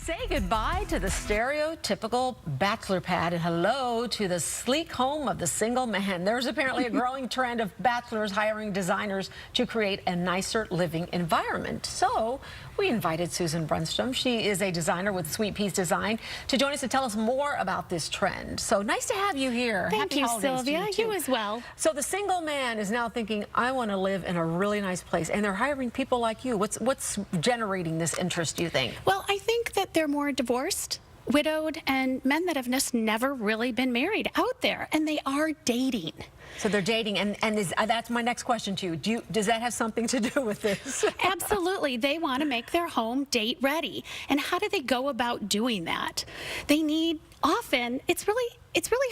Say goodbye to the stereotypical bachelor pad and hello to the sleek home of the single man. There's apparently a growing trend of bachelors hiring designers to create a nicer living environment. So we invited Susan Brunstrum. She is a designer with Sweet Peas Design to join us to tell us more about this trend. So nice to have you here. Thank you, Sylvia. You as well. So the single man is now thinking, I want to live in a really nice place, and they're hiring people like you. What's generating this interest, do you think? Well, I think that they're more divorced, widowed, and men that have just never really been married out there, and they are dating. So they're dating, and that's my next question to you. Does that have something to do with this? Absolutely. They want to make their home date ready. And how do they go about doing that? They need, often, it's really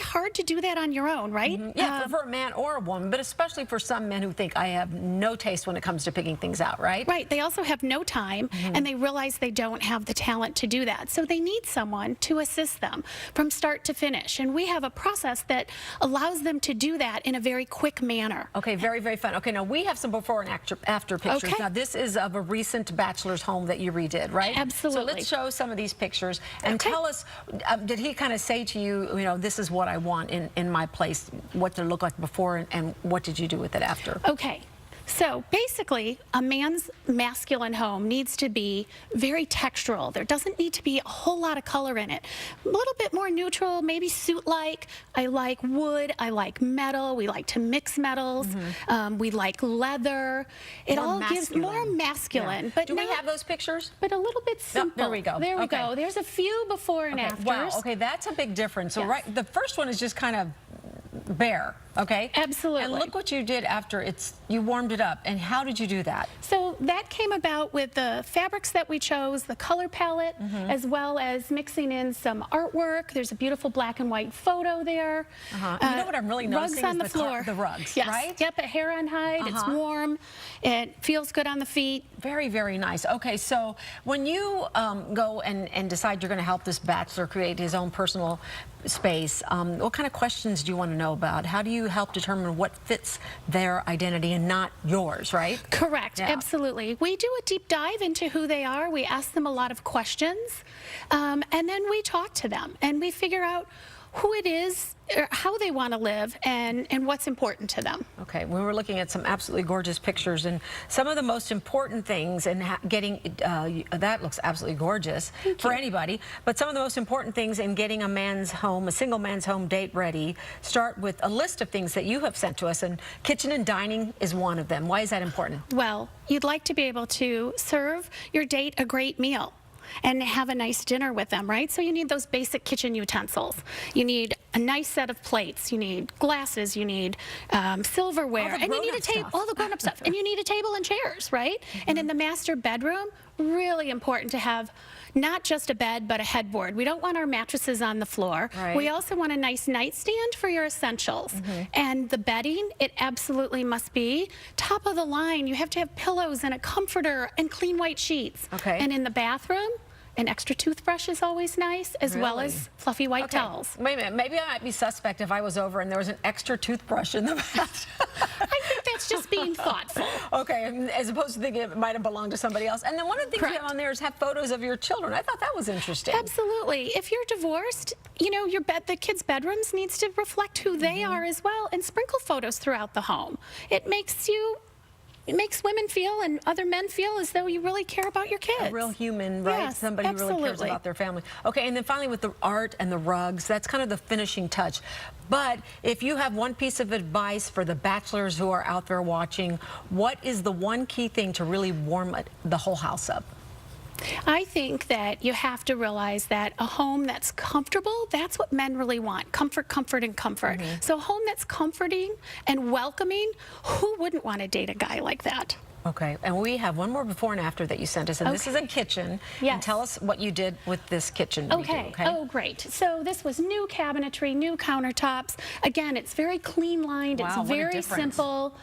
hard to do that on your own, right? Mm-hmm. Yeah, for a man or a woman, but especially for some men who think I have no taste when it comes to picking things out, right? Right. They also have no time, and they realize they don't have the talent to do that. So they need someone to assist them from start to finish. And we have a process that allows them to do that in a very quick manner. Okay, very, very fun. Okay, now we have some before and after pictures. Okay. Now this is of a recent bachelor's home that you redid, right? Absolutely. So let's show some of these pictures and tell us, did he kind of say to you, you know, this is what I want in my place, what to look like before, and what did you do with it after? Okay. So basically, a man's masculine home needs to be very textural. There doesn't need to be a whole lot of color in it. A little bit more neutral, maybe suit-like. I like wood. I like metal. We like to mix metals. We like leather. It all gives more masculine. Yeah. But do we have those pictures? But a little bit simple. There we go. There we go. There's a few before and afters. Wow. Okay, that's a big difference. So right, the first one is just kind of bare, okay? Absolutely. And look what you did after you warmed it up. And how did you do that? So that came about with the fabrics that we chose, the color palette, as well as mixing in some artwork. There's a beautiful black and white photo there. You know what I'm really noticing rugs on is the floor. The rugs, yes. right? Yep, a hair on hide. It's warm. It feels good on the feet. Very, very nice. Okay, so when you go and decide you're going to help this bachelor create his own personal space, what kind of questions do you want to know about? How do you help determine what fits their identity and not yours, right? Correct, absolutely. We do a deep dive into who they are. We ask them a lot of questions, and then we talk to them, and we figure out who it is, or how they want to live, and what's important to them. Okay, we were looking at some absolutely gorgeous pictures, and some of the most important things in getting, that looks absolutely gorgeous for anybody, but some of the most important things in getting a man's home, a single man's home date ready, start with a list of things that you have sent to us, and kitchen and dining is one of them. Why is that important? Well, you'd like to be able to serve your date a great meal and have a nice dinner with them, right? So you need those basic kitchen utensils. You need a nice set of plates. You need glasses. You need silverware. And you need a table, all the grown-up stuff. And you need a table and chairs, right? And in the master bedroom, really important to have not just a bed, but a headboard. We don't want our mattresses on the floor. Right. We also want a nice nightstand for your essentials. And the bedding, it absolutely must be top of the line. You have to have pillows and a comforter and clean white sheets. Okay. And in the bathroom, an extra toothbrush is always nice, as well as fluffy white towels. Wait a minute, maybe I might be suspect if I was over and there was an extra toothbrush in the bath. I think that's just being thoughtful. Okay, as opposed to thinking it might have belonged to somebody else. And then one of the things you have on there is have photos of your children. I thought that was interesting. Absolutely. If you're divorced, you know, the kids' bedrooms needs to reflect who they are as well, and sprinkle photos throughout the home. It makes women feel and other men feel as though you really care about your kids. A real human, right? Yes, somebody who really cares about their family. Okay, and then finally with the art and the rugs, that's kind of the finishing touch. But if you have one piece of advice for the bachelors who are out there watching, what is the one key thing to really warm the whole house up? I think that you have to realize that a home that's comfortable, that's what men really want. Comfort, comfort, and comfort. So a home that's comforting and welcoming, who wouldn't want to date a guy like that? Okay, and we have one more before and after that you sent us, and this is a kitchen. Yes. And tell us what you did with this kitchen. Okay. Oh, great. So this was new cabinetry, new countertops. Again, it's very clean lined. Wow, it's very simple.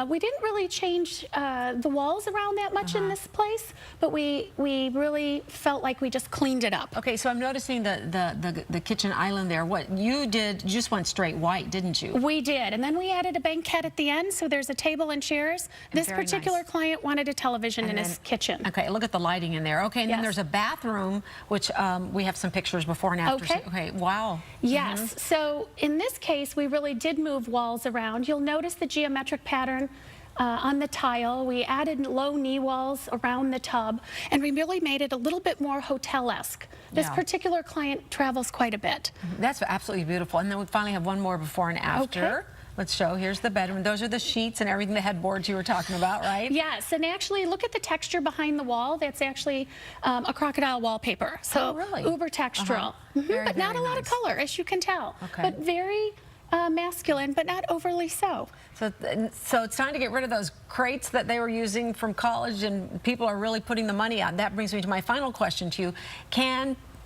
We didn't really change the walls around that much in this place, but we really felt like we just cleaned it up. Okay, so I'm noticing the kitchen island there. What you did, you just went straight white, didn't you? We did, and then we added a banquette at the end, so there's a table and chairs. This particular client wanted a television in his kitchen. Okay, look at the lighting in there. Okay, and then there's a bathroom, which we have some pictures before and after. Okay, wow. Yes, so in this case, we really did move walls around. You'll notice the geometric pattern on the tile. We added low knee walls around the tub, and we really made it a little bit more hotel-esque. This particular client travels quite a bit. That's absolutely beautiful. And then we finally have one more before and after. Let's show. Here's the bedroom. Those are the sheets and everything, the headboards you were talking about, right? Yes, and actually look at the texture behind the wall. That's actually a crocodile wallpaper. So really? Uber textural. But not a lot of color, as you can tell. But very masculine, but not overly so. So it's time to get rid of those crates that they were using from college, and people are really putting the money out. That brings me to my final question to you.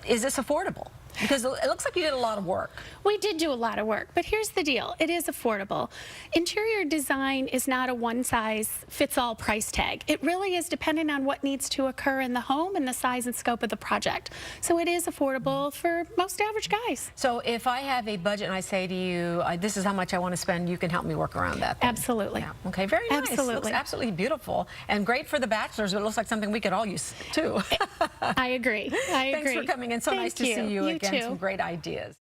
Is this affordable? Because it looks like you did a lot of work. We did do a lot of work, but here's the deal. It is affordable. Interior design is not a one-size-fits-all price tag. It really is dependent on what needs to occur in the home and the size and scope of the project. So it is affordable for most average guys. So if I have a budget and I say to you, this is how much I want to spend, you can help me work around that then? Absolutely. Yeah. Okay, very nice. Absolutely. Looks absolutely beautiful and great for the bachelors, but it looks like something we could all use too. I agree. I agree. Thanks for coming in. So nice to see you again. Too. Some great ideas.